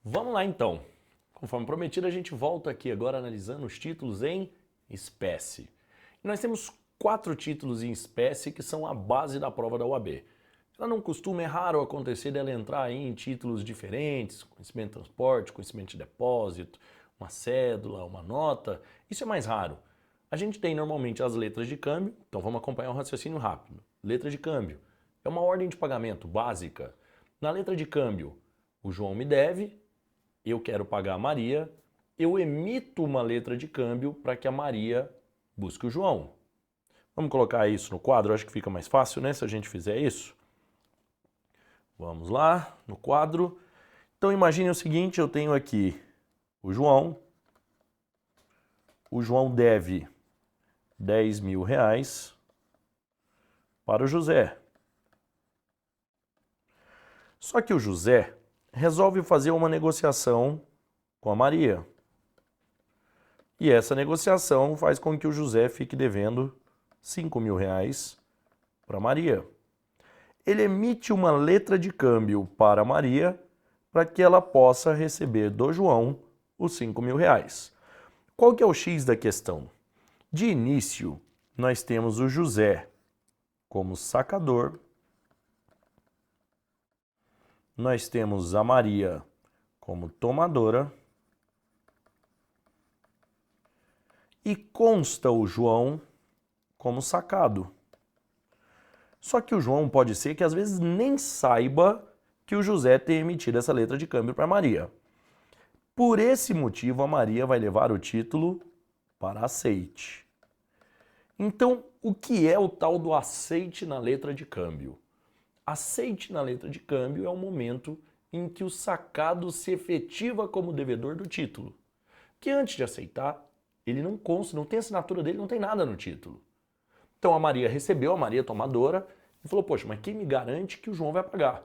Vamos lá então. Conforme prometido, a gente volta aqui agora analisando os títulos em espécie. E nós temos 4 títulos em espécie que são a base da prova da OAB. Ela não costuma, é raro acontecer dela entrar aí em títulos diferentes, conhecimento de transporte, conhecimento de depósito, uma cédula, uma nota. Isso é mais raro. A gente tem normalmente as letras de câmbio, então vamos acompanhar um raciocínio rápido. Letra de câmbio é uma ordem de pagamento básica. Na letra de câmbio, o João me deve, eu quero pagar a Maria, eu emito uma letra de câmbio para que a Maria busque o João. Vamos colocar isso no quadro, acho que fica mais fácil, né, se a gente fizer isso. Vamos lá, no quadro. Então imagine o seguinte, eu tenho aqui o João deve 10 mil reais para o José. Só que o José resolve fazer uma negociação com a Maria. E essa negociação faz com que o José fique devendo 5 mil reais para a Maria. Ele emite uma letra de câmbio para a Maria para que ela possa receber do João os 5 mil reais. Qual que é o X da questão? De início, nós temos o José como sacador, nós temos a Maria como tomadora e consta o João como sacado. Só que o João pode ser que às vezes nem saiba que o José tem emitido essa letra de câmbio para Maria. Por esse motivo, a Maria vai levar o título para aceite. Então, o que é o tal do aceite na letra de câmbio? Aceite na letra de câmbio é o momento em que o sacado se efetiva como devedor do título. Que antes de aceitar, ele não consta, não tem assinatura dele, não tem nada no título. Então a Maria recebeu, a Maria tomadora, e falou, poxa, mas quem me garante que o João vai pagar?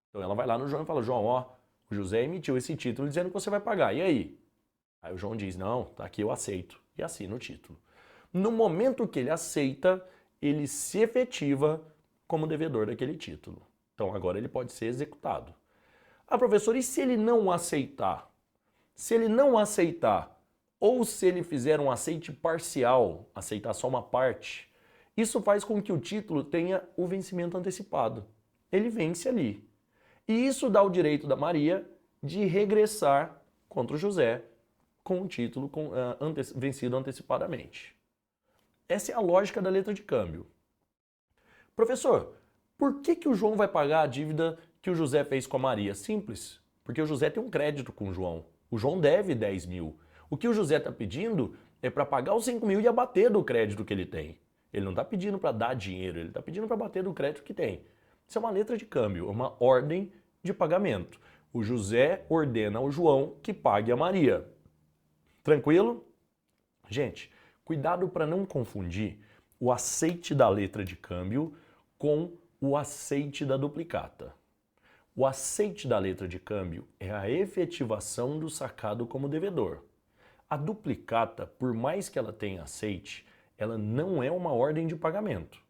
Então ela vai lá no João e fala, João, ó, o José emitiu esse título dizendo que você vai pagar, e aí? Aí o João diz, não, tá aqui, eu aceito, e assina o título. No momento que ele aceita, ele se efetiva como devedor daquele título. Então agora ele pode ser executado. Ah, professor, e se ele não aceitar? Se ele não aceitar, ou se ele fizer um aceite parcial, aceitar só uma parte, isso faz com que o título tenha o vencimento antecipado. Ele vence ali. E isso dá o direito da Maria de regressar contra o José com o título vencido antecipadamente. Essa é a lógica da letra de câmbio. Professor, por que o João vai pagar a dívida que o José fez com a Maria? Simples, porque o José tem um crédito com o João. O João deve 10 mil. O que o José está pedindo é para pagar os 5 mil e abater do crédito que ele tem. Ele não está pedindo para dar dinheiro, ele está pedindo para bater do crédito que tem. Isso é uma letra de câmbio, uma ordem de pagamento. O José ordena ao João que pague a Maria. Tranquilo? Gente, cuidado para não confundir o aceite da letra de câmbio com o aceite da duplicata. O aceite da letra de câmbio é a efetivação do sacado como devedor. A duplicata, por mais que ela tenha aceite, ela não é uma ordem de pagamento.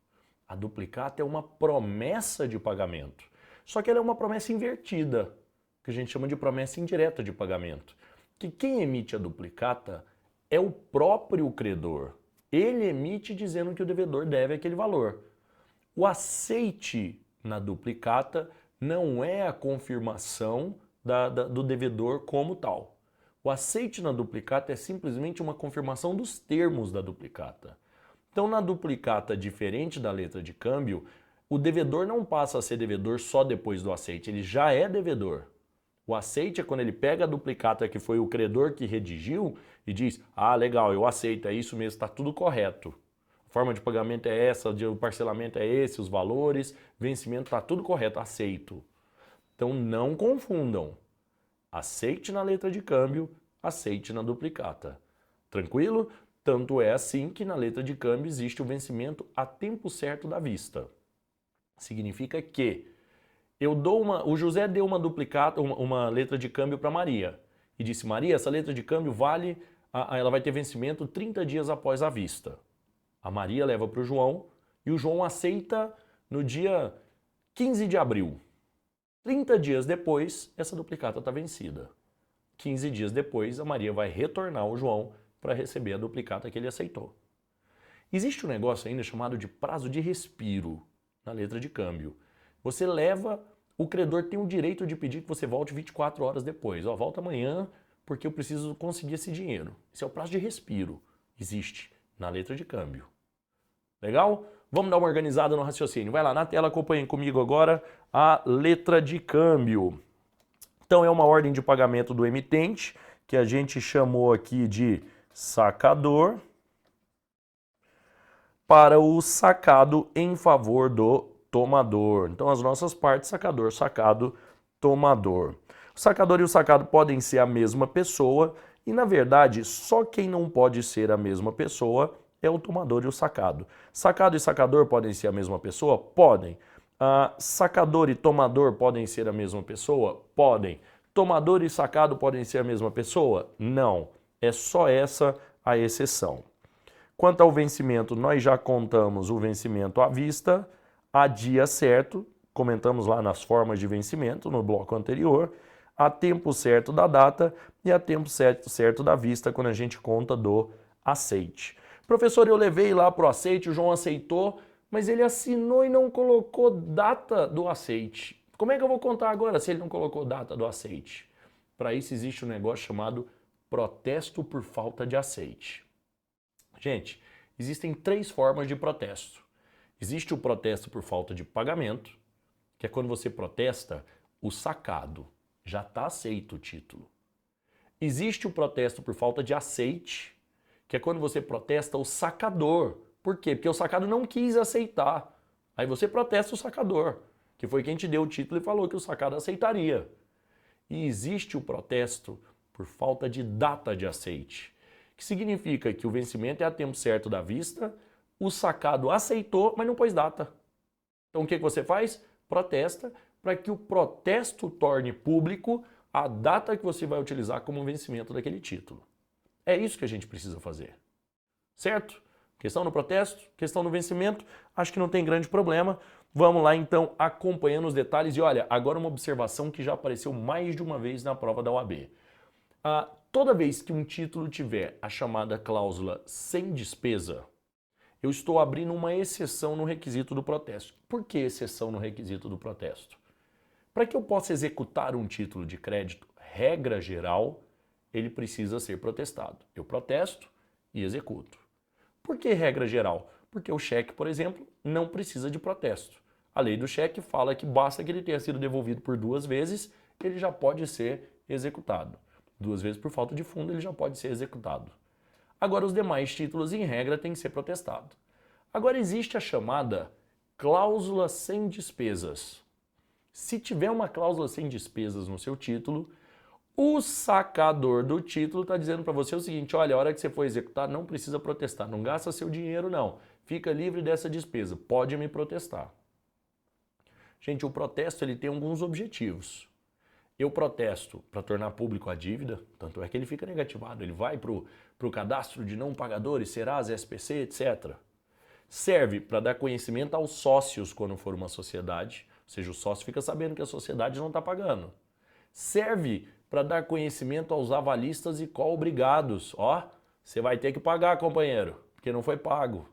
A duplicata é uma promessa de pagamento. Só que ela é uma promessa invertida, que a gente chama de promessa indireta de pagamento. Que quem emite a duplicata é o próprio credor. Ele emite dizendo que o devedor deve aquele valor. O aceite na duplicata não é a confirmação do devedor como tal. O aceite na duplicata é simplesmente uma confirmação dos termos da duplicata. Então, na duplicata, diferente da letra de câmbio, o devedor não passa a ser devedor só depois do aceite, ele já é devedor. O aceite é quando ele pega a duplicata que foi o credor que redigiu e diz, ah, legal, eu aceito, é isso mesmo, está tudo correto. A forma de pagamento é essa, o parcelamento é esse, os valores, vencimento, está tudo correto, aceito. Então não confundam. Aceite na letra de câmbio, aceite na duplicata. Tranquilo? Tanto é assim que na letra de câmbio existe o vencimento a tempo certo da vista. Significa que o José deu uma duplicata, uma letra de câmbio para Maria e disse, Maria, essa letra de câmbio ela vai ter vencimento 30 dias após a vista. A Maria leva para o João e o João aceita no dia 15 de abril. 30 dias depois, essa duplicata está vencida. 15 dias depois, a Maria vai retornar ao João para receber a duplicata que ele aceitou. Existe um negócio ainda chamado de prazo de respiro na letra de câmbio. Você leva, o credor tem o direito de pedir que você volte 24 horas depois. Ó, volta amanhã porque eu preciso conseguir esse dinheiro. Esse é o prazo de respiro. Existe na letra de câmbio. Legal? Vamos dar uma organizada no raciocínio. Vai lá na tela, acompanhem comigo agora a letra de câmbio. Então é uma ordem de pagamento do emitente, que a gente chamou aqui de sacador, para o sacado em favor do tomador. Então as nossas partes, sacador, sacado, tomador. O sacador e o sacado podem ser a mesma pessoa e, na verdade, só quem não pode ser a mesma pessoa é o tomador e o sacado. Sacado e sacador podem ser a mesma pessoa? Podem. Sacador e tomador podem ser a mesma pessoa? Podem. Tomador e sacado podem ser a mesma pessoa? Não. É só essa a exceção. Quanto ao vencimento, nós já contamos o vencimento à vista, a dia certo, comentamos lá nas formas de vencimento no bloco anterior, a tempo certo da data e a tempo certo da vista quando a gente conta do aceite. Professor, eu levei lá para o aceite, o João aceitou, mas ele assinou e não colocou data do aceite. Como é que eu vou contar agora se ele não colocou data do aceite? Para isso existe um negócio chamado protesto por falta de aceite. Gente, existem 3 formas de protesto. Existe o protesto por falta de pagamento, que é quando você protesta o sacado. Já está aceito o título. Existe o protesto por falta de aceite, que é quando você protesta o sacador. Por quê? Porque o sacado não quis aceitar. Aí você protesta o sacador, que foi quem te deu o título e falou que o sacado aceitaria. E existe o protesto por falta de data de aceite, que significa que o vencimento é a tempo certo da vista, o sacado aceitou, mas não pôs data. Então o que você faz? Protesta para que o protesto torne público a data que você vai utilizar como vencimento daquele título. É isso que a gente precisa fazer. Certo? Questão no protesto, questão no vencimento, acho que não tem grande problema. Vamos lá então acompanhando os detalhes. E olha, agora uma observação que já apareceu mais de uma vez na prova da OAB. Toda vez que um título tiver a chamada cláusula sem despesa, eu estou abrindo uma exceção no requisito do protesto. Por que exceção no requisito do protesto? Para que eu possa executar um título de crédito, regra geral, ele precisa ser protestado. Eu protesto e executo. Por que regra geral? Porque o cheque, por exemplo, não precisa de protesto. A lei do cheque fala que basta que ele tenha sido devolvido por 2 vezes, ele já pode ser executado. 2 vezes por falta de fundo, ele já pode ser executado. Agora, os demais títulos, em regra, têm que ser protestados. Agora, existe a chamada cláusula sem despesas. Se tiver uma cláusula sem despesas no seu título, o sacador do título está dizendo para você o seguinte: olha, a hora que você for executar, não precisa protestar, não gasta seu dinheiro não, fica livre dessa despesa, pode me protestar. Gente, o protesto ele tem alguns objetivos. Eu protesto para tornar público a dívida, tanto é que ele fica negativado, ele vai para o cadastro de não pagadores, Serasa, SPC, etc. Serve para dar conhecimento aos sócios quando for uma sociedade, ou seja, o sócio fica sabendo que a sociedade não está pagando. Serve para dar conhecimento aos avalistas e co-obrigados. Ó, você vai ter que pagar, companheiro, porque não foi pago.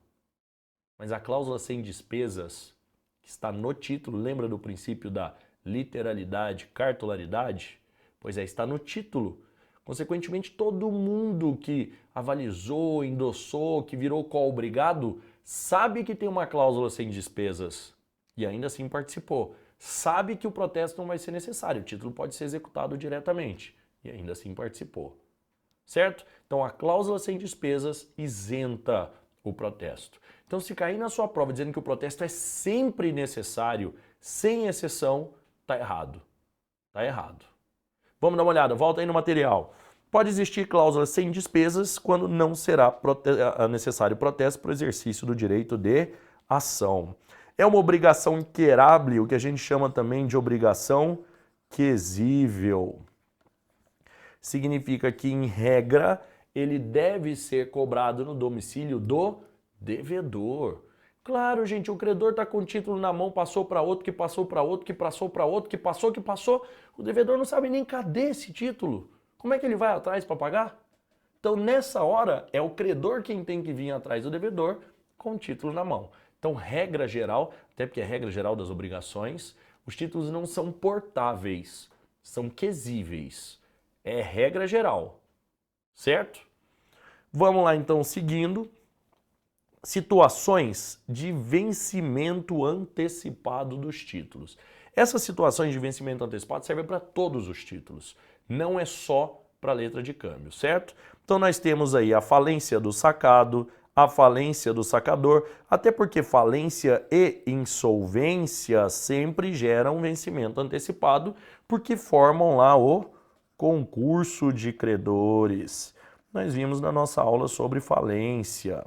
Mas a cláusula sem despesas, que está no título, lembra do princípio da literalidade, cartularidade? Pois é, está no título. Consequentemente, todo mundo que avalizou, endossou, que virou co-obrigado, sabe que tem uma cláusula sem despesas e ainda assim participou. Sabe que o protesto não vai ser necessário, o título pode ser executado diretamente e ainda assim participou. Certo? Então a cláusula sem despesas isenta o protesto. Então se cair na sua prova dizendo que o protesto é sempre necessário, sem exceção, tá errado. Tá errado. Vamos dar uma olhada, volta aí no material. Pode existir cláusula sem despesas quando não será necessário protesto para o exercício do direito de ação. É uma obrigação inquerável, o que a gente chama também de obrigação quesível. Significa que, em regra, ele deve ser cobrado no domicílio do devedor. Claro, gente, o credor está com o título na mão, passou para outro, que passou para outro, que passou para outro, que passou, o devedor não sabe nem cadê esse título. como é que ele vai atrás para pagar? Então, nessa hora, é o credor quem tem que vir atrás do devedor com o título na mão. Então, regra geral, até porque é regra geral das obrigações, os títulos não são portáveis, são quesíveis. É regra geral, certo? Vamos lá, então, seguindo. Situações de vencimento antecipado dos títulos. Essas situações de vencimento antecipado servem para todos os títulos, não é só para a letra de câmbio, certo? Então nós temos aí a falência do sacado, a falência do sacador, até porque falência e insolvência sempre geram vencimento antecipado, porque formam lá o concurso de credores. Nós vimos na nossa aula sobre falência.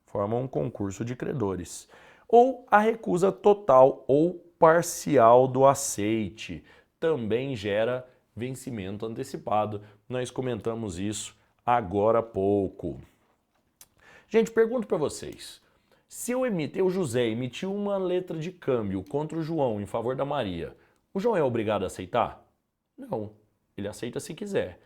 Formam um concurso de credores. Ou a recusa total ou parcial do aceite. Também gera vencimento antecipado. Nós comentamos isso agora há pouco. Gente, pergunto para vocês. Se o José emitiu uma letra de câmbio contra o João em favor da Maria, o João é obrigado a aceitar? Não. Ele aceita se quiser.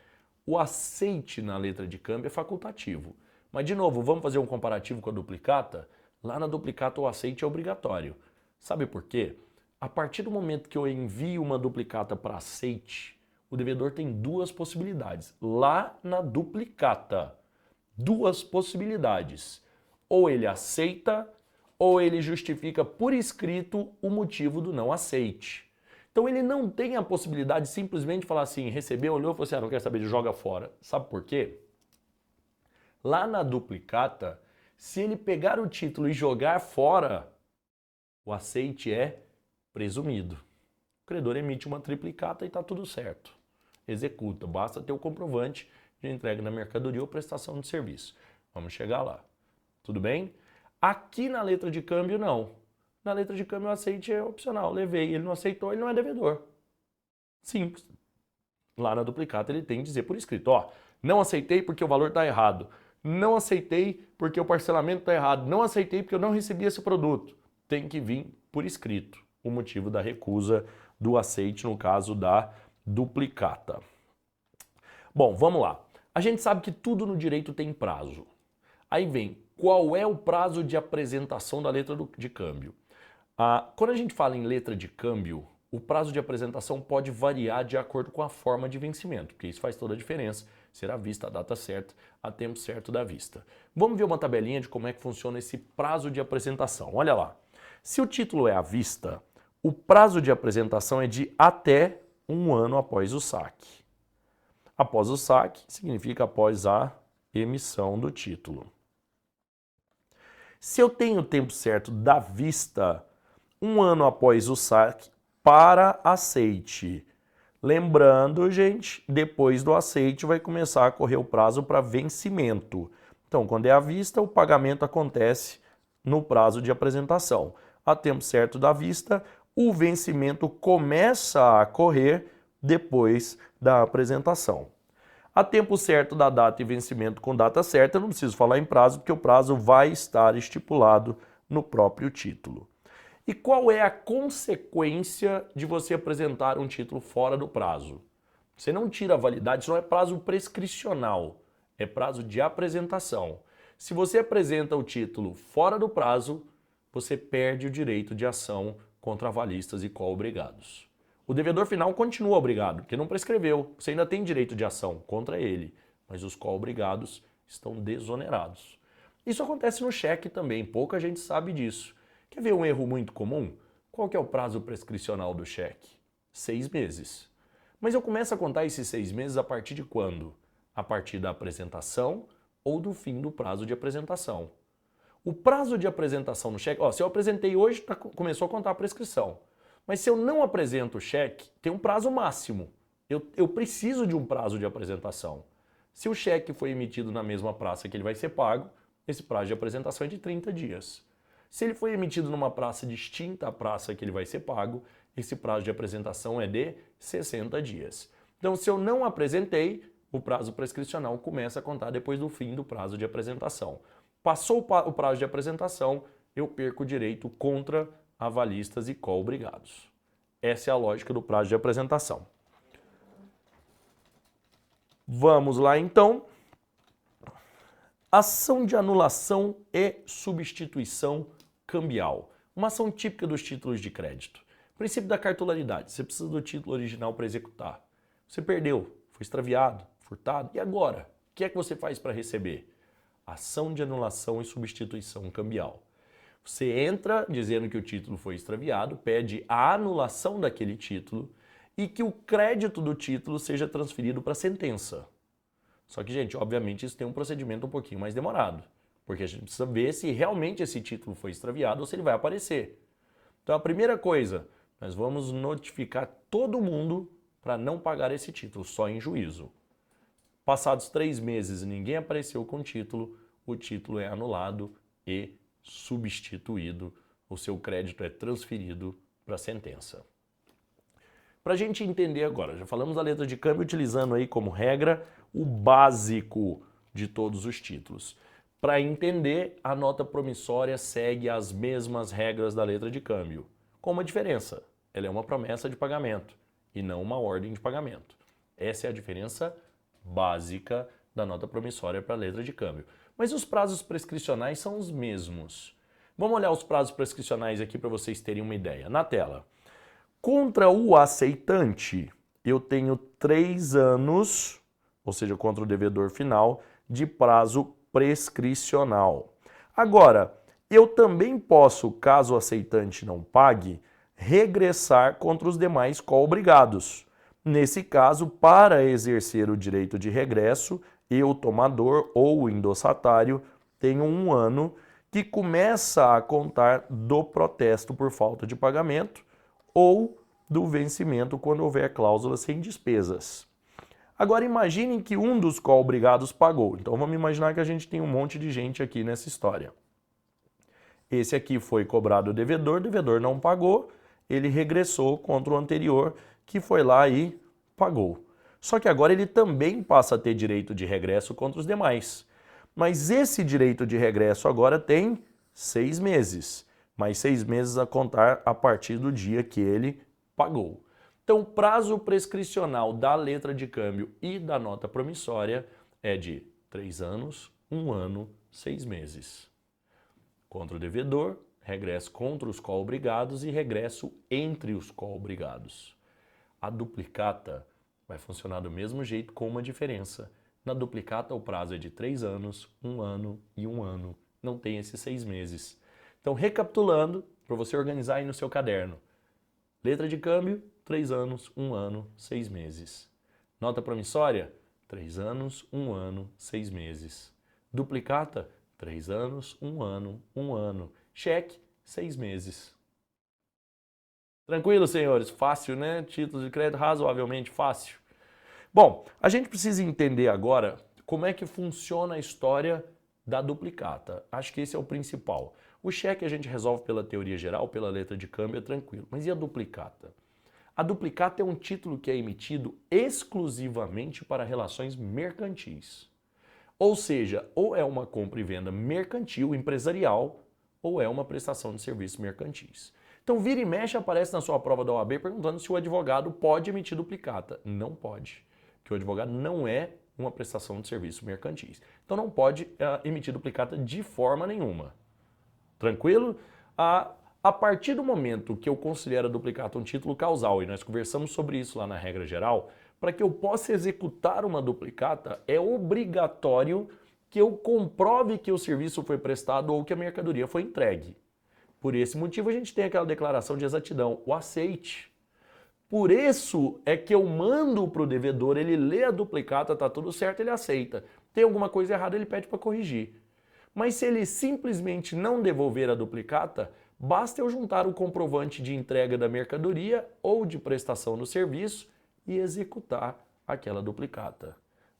O aceite na letra de câmbio é facultativo. Mas, de novo, vamos fazer um comparativo com a duplicata? Lá na duplicata o aceite é obrigatório. Sabe por quê? A partir do momento que eu envio uma duplicata para aceite, o devedor tem duas possibilidades. Lá na duplicata, duas possibilidades. Ou ele aceita, ou ele justifica por escrito o motivo do não aceite. Então ele não tem a possibilidade de simplesmente falar assim, recebeu, olhou e falou assim, não quer saber, joga fora. Sabe por quê? Lá na duplicata, se ele pegar o título e jogar fora, o aceite é presumido. O credor emite uma triplicata e está tudo certo. Executa, basta ter o comprovante de entrega da mercadoria ou prestação de serviço. Vamos chegar lá. Tudo bem? Aqui na letra de câmbio, não. Na letra de câmbio, o aceite é opcional. Levei, ele não aceitou, ele não é devedor. Simples. Lá na duplicata, ele tem que dizer por escrito, ó, não aceitei porque o valor está errado. Não aceitei porque o parcelamento está errado. Não aceitei porque eu não recebi esse produto. Tem que vir por escrito o motivo da recusa do aceite, no caso da duplicata. Bom, vamos lá. A gente sabe que tudo no direito tem prazo. Aí vem, qual é o prazo de apresentação da letra de câmbio? Quando a gente fala em letra de câmbio, o prazo de apresentação pode variar de acordo com a forma de vencimento, porque isso faz toda a diferença. Será vista a data certa, a tempo certo da vista. Vamos ver uma tabelinha de como é que funciona esse prazo de apresentação. Olha lá. Se o título é à vista, o prazo de apresentação é de até 1 ano após o saque. Após o saque significa após a emissão do título. Se eu tenho o tempo certo da vista, 1 ano após o saque para aceite. Lembrando, gente, depois do aceite vai começar a correr o prazo para vencimento. Então, quando é à vista, o pagamento acontece no prazo de apresentação. A tempo certo da vista, o vencimento começa a correr depois da apresentação. A tempo certo da data e vencimento com data certa, eu não preciso falar em prazo, porque o prazo vai estar estipulado no próprio título. E qual é a consequência de você apresentar um título fora do prazo? Você não tira a validade, isso não é prazo prescricional, é prazo de apresentação. Se você apresenta o título fora do prazo, você perde o direito de ação contra avalistas e co-obrigados. O devedor final continua obrigado, porque não prescreveu, você ainda tem direito de ação contra ele, mas os co-obrigados estão desonerados. Isso acontece no cheque também, pouca gente sabe disso. Quer ver um erro muito comum? Qual que é o prazo prescricional do cheque? 6 meses. Mas eu começo a contar esses 6 meses a partir de quando? A partir da apresentação ou do fim do prazo de apresentação. O prazo de apresentação no cheque, se eu apresentei hoje, começou a contar a prescrição. Mas se eu não apresento o cheque, tem um prazo máximo. Eu preciso de um prazo de apresentação. Se o cheque foi emitido na mesma praça que ele vai ser pago, esse prazo de apresentação é de 30 dias. Se ele foi emitido numa praça distinta à praça que ele vai ser pago, esse prazo de apresentação é de 60 dias. Então, se eu não apresentei, o prazo prescricional começa a contar depois do fim do prazo de apresentação. Passou o prazo de apresentação, eu perco o direito contra avalistas e co-obrigados. Essa é a lógica do prazo de apresentação. Vamos lá então. Ação de anulação e substituição cambial. Uma ação típica dos títulos de crédito. Princípio da cartularidade. Você precisa do título original para executar. Você perdeu, foi extraviado, furtado. E agora? O que é que você faz para receber? Ação de anulação e substituição cambial. Você entra dizendo que o título foi extraviado, pede a anulação daquele título e que o crédito do título seja transferido para a sentença. Só que, gente, obviamente isso tem um procedimento um pouquinho mais demorado, porque a gente precisa ver se realmente esse título foi extraviado ou se ele vai aparecer. Então a primeira coisa, nós vamos notificar todo mundo para não pagar esse título, só em juízo. Passados 3 meses e ninguém apareceu com o título é anulado e substituído, o seu crédito é transferido para a sentença. Para a gente entender agora, já falamos da letra de câmbio utilizando aí como regra o básico de todos os títulos. Para entender, a nota promissória segue as mesmas regras da letra de câmbio, com uma diferença, ela é uma promessa de pagamento e não uma ordem de pagamento. Essa é a diferença básica da nota promissória para a letra de câmbio. Mas os prazos prescricionais são os mesmos. Vamos olhar os prazos prescricionais aqui para vocês terem uma ideia. Na tela. Contra o aceitante, eu tenho 3 anos, ou seja, contra o devedor final, de prazo prescricional. Agora, eu também posso, caso o aceitante não pague, regressar contra os demais co-obrigados. Nesse caso, para exercer o direito de regresso, eu, tomador ou o endossatário, tenho 1 ano que começa a contar do protesto por falta de pagamento ou do vencimento quando houver cláusula sem despesas. Agora imaginem que um dos co-obrigados pagou. Então vamos imaginar que a gente tem um monte de gente aqui nessa história. Esse aqui foi cobrado o devedor não pagou, ele regressou contra o anterior que foi lá e pagou. Só que agora ele também passa a ter direito de regresso contra os demais. Mas esse direito de regresso agora tem 6 meses. Mais 6 meses a contar a partir do dia que ele pagou. Então, o prazo prescricional da letra de câmbio e da nota promissória é de 3 anos, 1 ano, 6 meses. Contra o devedor, regresso contra os co-obrigados e regresso entre os co-obrigados. A duplicata vai funcionar do mesmo jeito com uma diferença. Na duplicata o prazo é de 3 anos, 1 ano e 1 ano. Não tem esses 6 meses. Então, recapitulando, para você organizar aí no seu caderno. Letra de câmbio, 3 anos, 1 ano, 6 meses. Nota promissória, 3 anos, 1 ano, 6 meses. Duplicata, 3 anos, 1 ano, 1 ano. Cheque, 6 meses. Tranquilo, senhores? Fácil, né? Títulos de crédito razoavelmente fácil. Bom, a gente precisa entender agora como é que funciona a história da duplicata. Acho que esse é o principal. O cheque a gente resolve pela teoria geral, pela letra de câmbio, é tranquilo. Mas e a duplicata? A duplicata é um título que é emitido exclusivamente para relações mercantis. Ou seja, ou é uma compra e venda mercantil, empresarial, ou é uma prestação de serviços mercantis. Então, vira e mexe aparece na sua prova da OAB perguntando se o advogado pode emitir duplicata. Não pode, porque o advogado não é uma prestação de serviços mercantis. Então, não pode emitir duplicata de forma nenhuma. Tranquilo? A partir do momento que eu considero a duplicata um título causal, e nós conversamos sobre isso lá na regra geral, para que eu possa executar uma duplicata, é obrigatório que eu comprove que o serviço foi prestado ou que a mercadoria foi entregue. Por esse motivo a gente tem aquela declaração de exatidão, o aceite. Por isso é que eu mando para o devedor, ele lê a duplicata, tá tudo certo, ele aceita. Tem alguma coisa errada, ele pede para corrigir. Mas se ele simplesmente não devolver a duplicata, basta eu juntar o comprovante de entrega da mercadoria ou de prestação do serviço e executar aquela duplicata.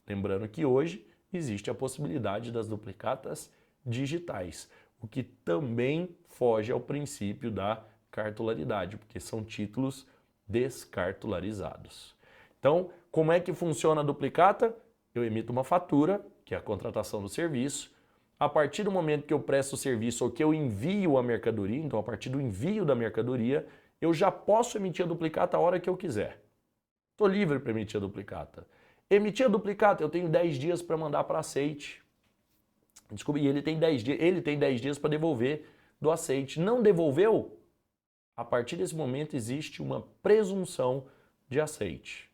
Lembrando que hoje existe a possibilidade das duplicatas digitais, o que também foge ao princípio da cartularidade, porque são títulos descartularizados. Então, como é que funciona a duplicata? Eu emito uma fatura, que é a contratação do serviço. A partir do momento que eu presto o serviço ou que eu envio a mercadoria, então a partir do envio da mercadoria, eu já posso emitir a duplicata a hora que eu quiser. Estou livre para emitir a duplicata. Emitir a duplicata, eu tenho 10 dias para mandar para aceite. Desculpa, e ele tem 10 dias para devolver do aceite. Não devolveu? A partir desse momento existe uma presunção de aceite.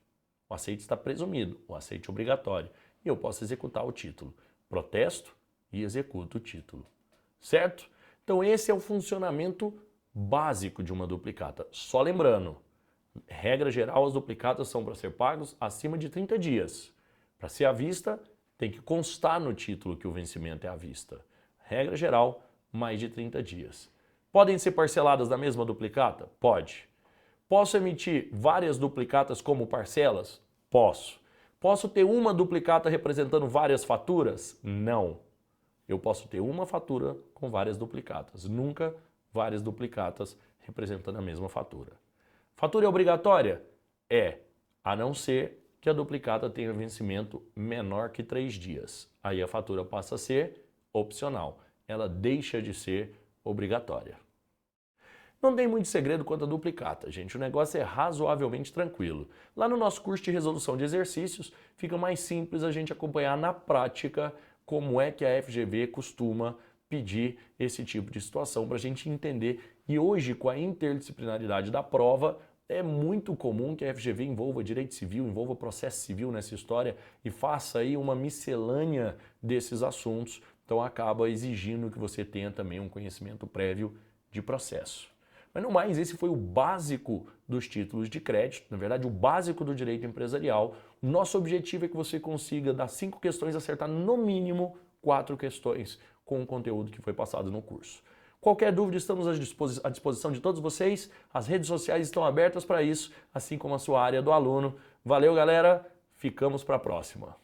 O aceite está presumido, o aceite é obrigatório. E eu posso executar o título. Protesto e executo o título. Certo? Então esse é o funcionamento básico de uma duplicata. Só lembrando, regra geral, as duplicatas são para ser pagos acima de 30 dias. Para ser à vista, tem que constar no título que o vencimento é à vista. Regra geral, mais de 30 dias. Podem ser parceladas da mesma duplicata? Pode. Posso emitir várias duplicatas como parcelas? Posso. Posso ter uma duplicata representando várias faturas? Não. Eu posso ter uma fatura com várias duplicatas, nunca várias duplicatas representando a mesma fatura. Fatura é obrigatória? É, a não ser que a duplicata tenha vencimento menor que 3 dias. Aí a fatura passa a ser opcional, ela deixa de ser obrigatória. Não tem muito segredo quanto a duplicata, gente, o negócio é razoavelmente tranquilo. Lá no nosso curso de resolução de exercícios, fica mais simples a gente acompanhar na prática como é que a FGV costuma pedir esse tipo de situação para a gente entender. E hoje, com a interdisciplinaridade da prova, é muito comum que a FGV envolva direito civil, envolva processo civil nessa história e faça aí uma miscelânea desses assuntos. Então acaba exigindo que você tenha também um conhecimento prévio de processo. Mas no mais, esse foi o básico dos títulos de crédito, na verdade o básico do direito empresarial. Nosso objetivo é que você consiga, das 5 questões, acertar no mínimo 4 questões com o conteúdo que foi passado no curso. Qualquer dúvida, estamos à disposição de todos vocês. As redes sociais estão abertas para isso, assim como a sua área do aluno. Valeu, galera. Ficamos para a próxima.